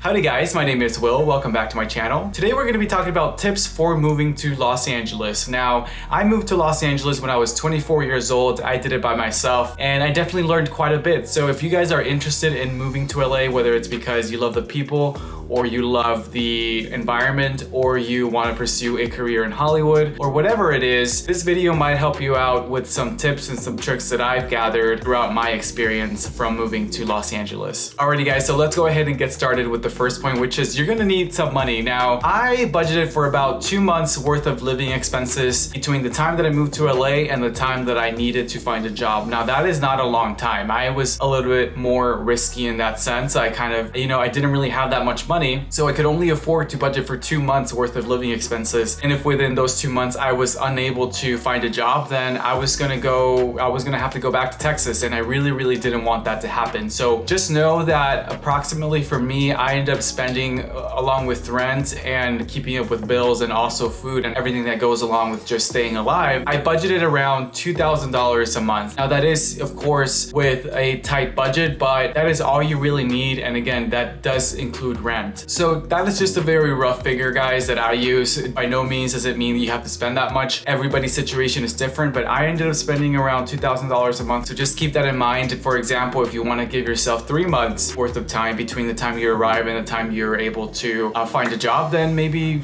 Howdy guys, my name is Will. Welcome back to my channel. Today we're going to be talking about tips for moving to Los Angeles. Now, I moved to Los Angeles when I was 24 years old. I did it by myself and I definitely learned quite a bit. So if you guys are interested in moving to LA, whether it's because you love the people or you love the environment or you want to pursue a career in Hollywood or whatever it is, this video might help you out with some tips and some tricks that I've gathered throughout my experience from moving to Los Angeles. Alrighty guys, so let's go ahead and get started with the first point, which is you're gonna need some money. Now, I budgeted for about 2 months worth of living expenses between the time that I moved to LA and the time that I needed to find a job. Now, that is not a long time. I was a little bit more risky in that sense. I kind of, I didn't really have that much money, so I could only afford to budget for 2 months worth of living expenses. And if within those 2 months I was unable to find a job, then I was gonna have to go back to Texas, and I really didn't want that to happen. So just know that approximately for me, I ended up spending, along with rent and keeping up with bills and also food and everything that goes along with just staying alive, I budgeted around $2,000 a month. Now that is, of course, with a tight budget, but that is all you really need. And again, that does include rent. So that is just a very rough figure, guys, that I use. By no means does it mean you have to spend that much. Everybody's situation is different, but I ended up spending around $2,000 a month. So just keep that in mind. For example, if you want to give yourself 3 months worth of time between the time you arrive and the time you're able to find a job, then maybe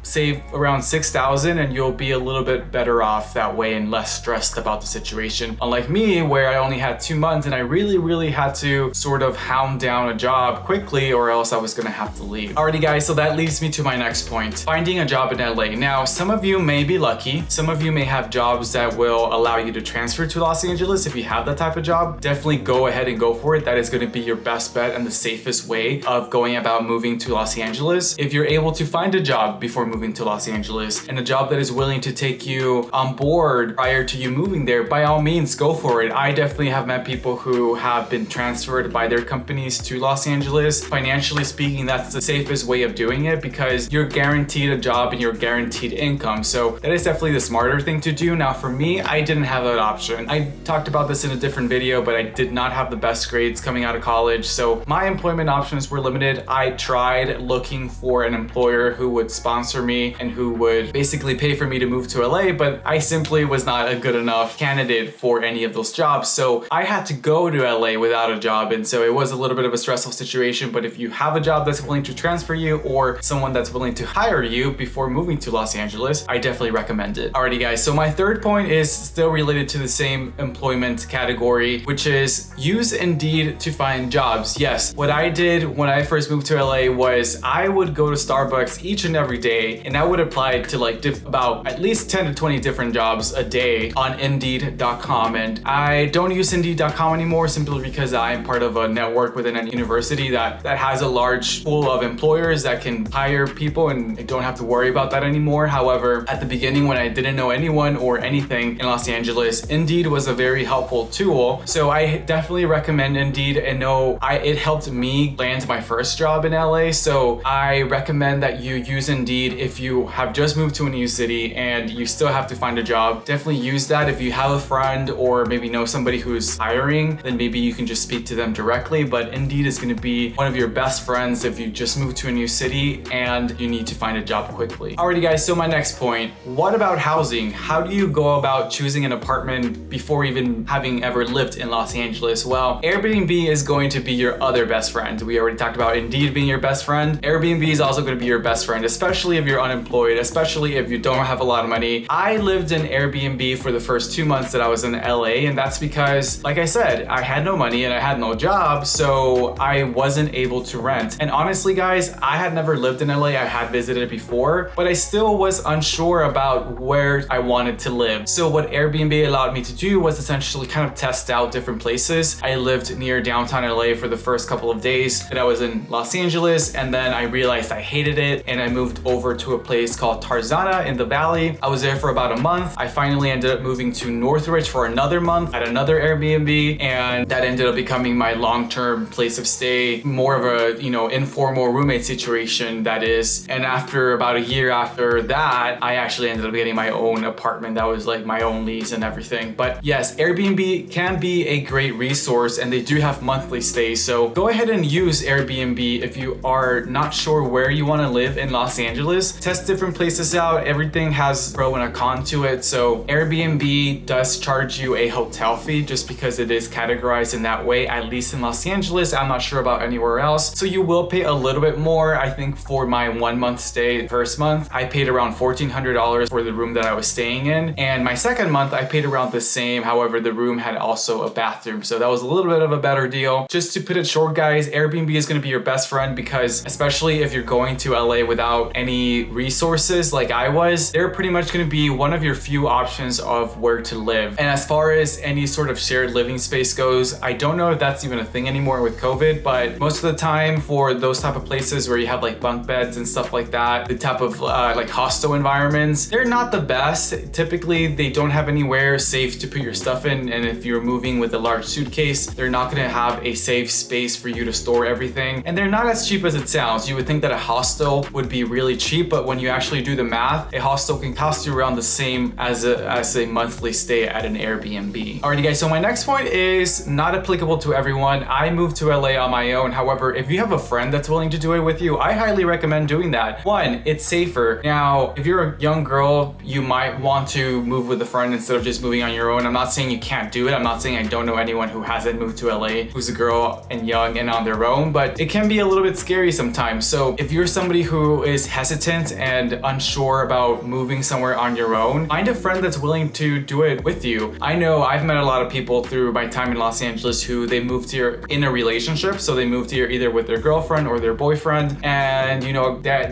save around $6,000 and you'll be a little bit better off that way and less stressed about the situation. Unlike me, where I only had 2 months and I really had to sort of hound down a job quickly or else I was gonna have to leave. Alrighty guys, so that leads me to my next point. Finding a job in LA. Now, some of you may be lucky. Some of you may have jobs that will allow you to transfer to Los Angeles. If you have that type of job, definitely go ahead and go for it. That is gonna be your best bet and the safest way of going about moving to Los Angeles. If you're able to find a job before moving to Los Angeles and a job that is willing to take you on board prior to you moving there, by all means go for it. I definitely have met people who have been transferred by their companies to Los Angeles. Financially speaking, that's the safest way of doing it because you're guaranteed a job and you're guaranteed income. So that is definitely the smarter thing to do. Now for me, I didn't have that option. I talked about this in a different video, but I did not have the best grades coming out of college. So my employment options were limited. I tried looking for an employer who would sponsor me and who would basically pay for me to move to LA, but I simply was not a good enough candidate for any of those jobs. So I had to go to LA without a job. And so it was a little bit of a stressful situation, but if you have a job that's willing to transfer you or someone that's willing to hire you before moving to Los Angeles, I definitely recommend it. Alrighty guys, so my third point is still related to the same employment category, which is use Indeed to find jobs. Yes, what I did when I first moved to LA was I would go to Starbucks each and every day and I would apply to like about at least 10 to 20 different jobs a day on Indeed.com. And I don't use Indeed.com anymore simply because I'm part of a network within a university that has a large pool of employers that can hire people, and I don't have to worry about that anymore. However, at the beginning when I didn't know anyone or anything in Los Angeles, Indeed was a very helpful tool. So I definitely recommend Indeed, and it helped me land my first job in LA. So I recommend that you use Indeed if you have just moved to a new city and you still have to find a job. Definitely use that. If you have a friend or maybe know somebody who's hiring, then maybe you can just speak to them directly. But Indeed is going to be one of your best friends if you just moved to a new city and you need to find a job quickly. Alrighty guys, so my next point, what about housing? How do you go about choosing an apartment before even having ever lived in Los Angeles? Well, Airbnb is going to be your other best friend. We already talked about Indeed being your best friend. Airbnb is also going to be your best friend, especially if you're unemployed, especially if you don't have a lot of money. I lived in Airbnb for the first 2 months that I was in LA, and that's because, like I said, I had no money and I had no job, so I wasn't able to rent. And honestly, guys, I had never lived in LA. I had visited before, but I still was unsure about where I wanted to live. So what Airbnb allowed me to do was essentially kind of test out different places. I lived near downtown LA for the first couple of days that I was in Los Angeles, and then I realized I hated it and I moved over to a place called Tarzana in the Valley. I was there for about a month. I finally ended up moving to Northridge for another month at another Airbnb, and that ended up becoming my long-term place of stay, more of a, informal roommate situation, that is. And after about a year after that, I actually ended up getting my own apartment that was like my own lease and everything. But yes, Airbnb can be a great resource, and they do have monthly stays. So go ahead and use Airbnb if you are not sure where you want to live in Los Angeles. Test different places out. Everything has a pro and a con to it. So Airbnb does charge you a hotel fee just because it is categorized in that way, at least in Los Angeles. I'm not sure about anywhere else. So you will pay a little bit more. I think for my 1 month stay, first month, I paid around $1,400 for the room that I was staying in. And my second month, I paid around the same. However, the room had also a bathroom. So that was a little bit of a better deal. Just to put it short, guys, Airbnb is going to be your best friend, because especially if you're going to LA without any resources like I was, they're pretty much going to be one of your few options of where to live. And as far as any sort of shared living space goes, I don't know if that's even a thing anymore with COVID, but most of the time for those type of places where you have like bunk beds and stuff like that, the type of like hostel environments, they're not the best. Typically, they don't have anywhere safe to put your stuff in. And if you're moving with a large suitcase, they're not going to have a safe space for you to store everything. And they're not as cheap as it sounds. You would think that a hostel would be really cheap, but when you actually do the math, a hostel can cost you around the same as a monthly stay at an Airbnb. Alrighty guys, so my next point is not applicable to everyone. I moved to LA on my own. However, if you have a friend that's willing to do it with you, I highly recommend doing that. One, it's safer. Now, if you're a young girl, you might want to move with a friend instead of just moving on your own. I'm not saying you can't do it. I'm not saying I don't know anyone who hasn't moved to LA who's a girl and young and on their own, but it can be a little bit scary sometimes. So if you're somebody who is hesitant and unsure about moving somewhere on your own, find a friend that's willing to do it with you. I know I've met a lot of people through my time in Los Angeles who they moved here in a relationship. So they moved here either with their girlfriend or their boyfriend. And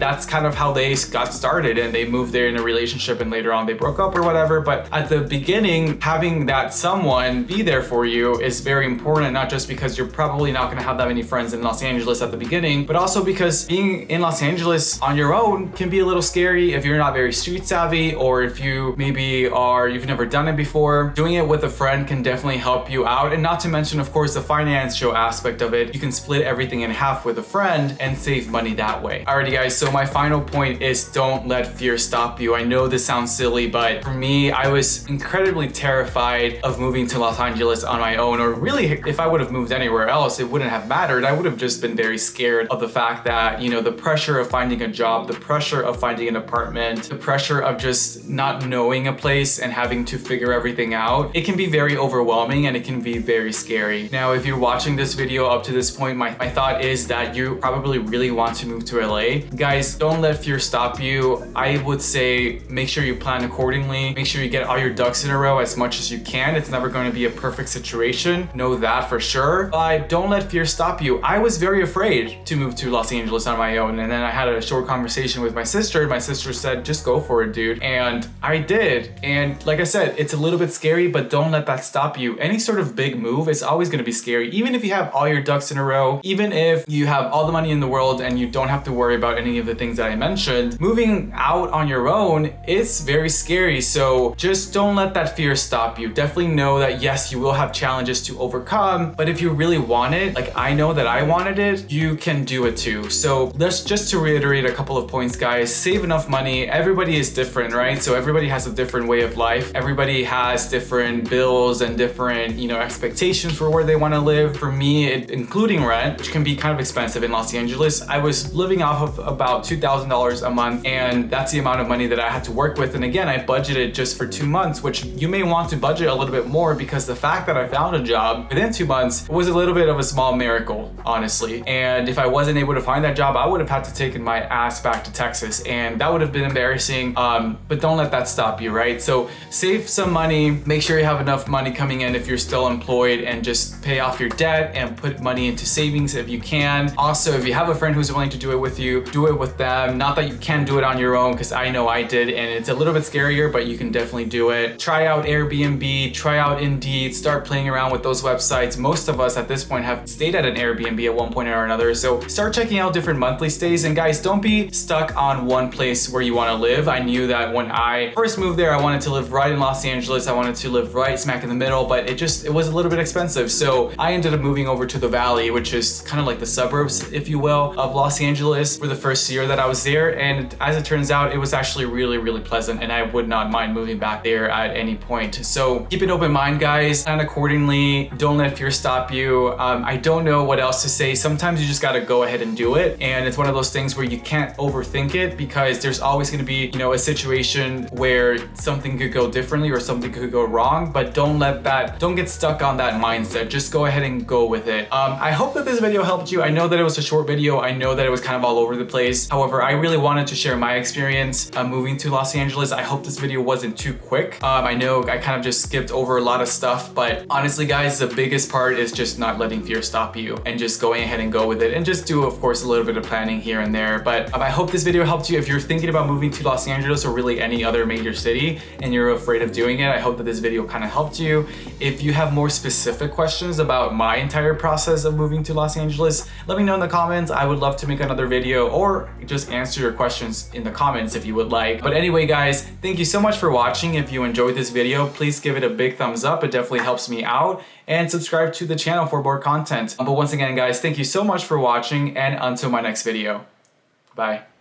that's kind of how they got started, and they moved there in a relationship and later on they broke up or whatever. But at the beginning, having that someone be there for you is very important, not just because you're probably not going to have that many friends in Los Angeles at the beginning, but also because being in Los Angeles on your own can be a little scary if you're not very street savvy, or if you you've never done it before. Doing it with a friend can definitely help you out. And not to mention, of course, the financial aspect of it. You can split everything in half with a friend and save money that way. Alrighty guys, so my final point is don't let fear stop you. I know this sounds silly, but for me, I was incredibly terrified of moving to Los Angeles on my own, or really if I would have moved anywhere else, it wouldn't have mattered. I would have just been very scared of the fact that, the pressure of finding a job, the pressure of finding an apartment, the pressure of just not knowing a place and having to figure everything out. It can be very overwhelming and it can be very scary. Now, if you're watching this video up to this point, my thought is that you probably really want to move to LA. Guys, don't let fear stop you. I would say make sure you plan accordingly. Make sure you get all your ducks in a row as much as you can. It's never going to be a perfect situation. Know that for sure. But don't let fear stop you. I was very afraid to move to Los Angeles on my own. And then I had a short conversation with my sister. My sister said, just go for it, dude. And I did. And like I said, it's a little bit scary, but don't let that stop you. Any sort of big move is always going to be scary. Even if you have all your ducks in a row, even if you have all the money in the world and you don't have to worry about any of the things that I mentioned, moving out on your own is very scary. So just don't let that fear stop you. Definitely know that yes, you will have challenges to overcome, but if you really want it, like I know that I wanted it, you can do it too. So let's just to reiterate a couple of points, guys. Save enough money. Everybody is different, right? So everybody has a different way of life. Everybody has different bills and different, expectations for where they want to live. For me, including rent, which can be kind of expensive in Los Angeles, I was living off of about $2,000 a month, and that's the amount of money that I had to work with. And again, I budgeted just for 2 months, which you may want to budget a little bit more, because the fact that I found a job within 2 months was a little bit of a small miracle, honestly. And if I wasn't able to find that job, I would have had to take my ass back to Texas, and that would have been embarrassing. But don't let that stop you, right? So save some money, make sure you have enough money coming in if you're still employed, and just pay off your debt and put money into savings if you can. Also, if you have a friend who's willing to do it with you, do it with them. Not that you can do it on your own, because I know I did, and it's a little bit scarier, but you can definitely do it. Try out Airbnb, try out Indeed, start playing around with those websites. Most of us at this point have stayed at an Airbnb at one point or another, so start checking out different monthly stays. And guys, don't be stuck stuck on one place where you want to live. I knew that when I first moved there, I wanted to live right in Los Angeles. I wanted to live right smack in the middle, but it was a little bit expensive. So I ended up moving over to the Valley, which is kind of like the suburbs, if you will, of Los Angeles for the first year that I was there. And as it turns out, it was actually really, really pleasant, and I would not mind moving back there at any point. So keep an open mind, guys, plan accordingly. Don't let fear stop you. I don't know what else to say. Sometimes you just got to go ahead and do it. And it's one of those things where you can't overthink it, because there's always going to be, you know, a situation where something could go differently or something could go wrong, but don't get stuck on that mindset. Just go ahead and go with it. I hope that this video helped you. I know that it was a short video. I know that it was kind of all over the place. However, I really wanted to share my experience moving to Los Angeles. I hope this video wasn't too quick. I know I kind of just skipped over a lot of stuff, but honestly, guys, the biggest part is just not letting fear stop you and just going ahead and go with it, and just do, of course, a little bit of planning here and there. But I hope this video helped you. If you're thinking about moving to Los Angeles or really any other major city and you're afraid of doing it, I hope that this video kind of helped you. If you have more specific questions about my entire process of moving to Los Angeles, let me know in the comments. I would love to make another video or just answer your questions in the comments if you would like. But anyway, guys, thank you so much for watching. If you enjoyed this video, please give it a big thumbs up. It definitely helps me out, and subscribe to the channel for more content. But once again, guys, thank you so much for watching, and until my next video. Bye.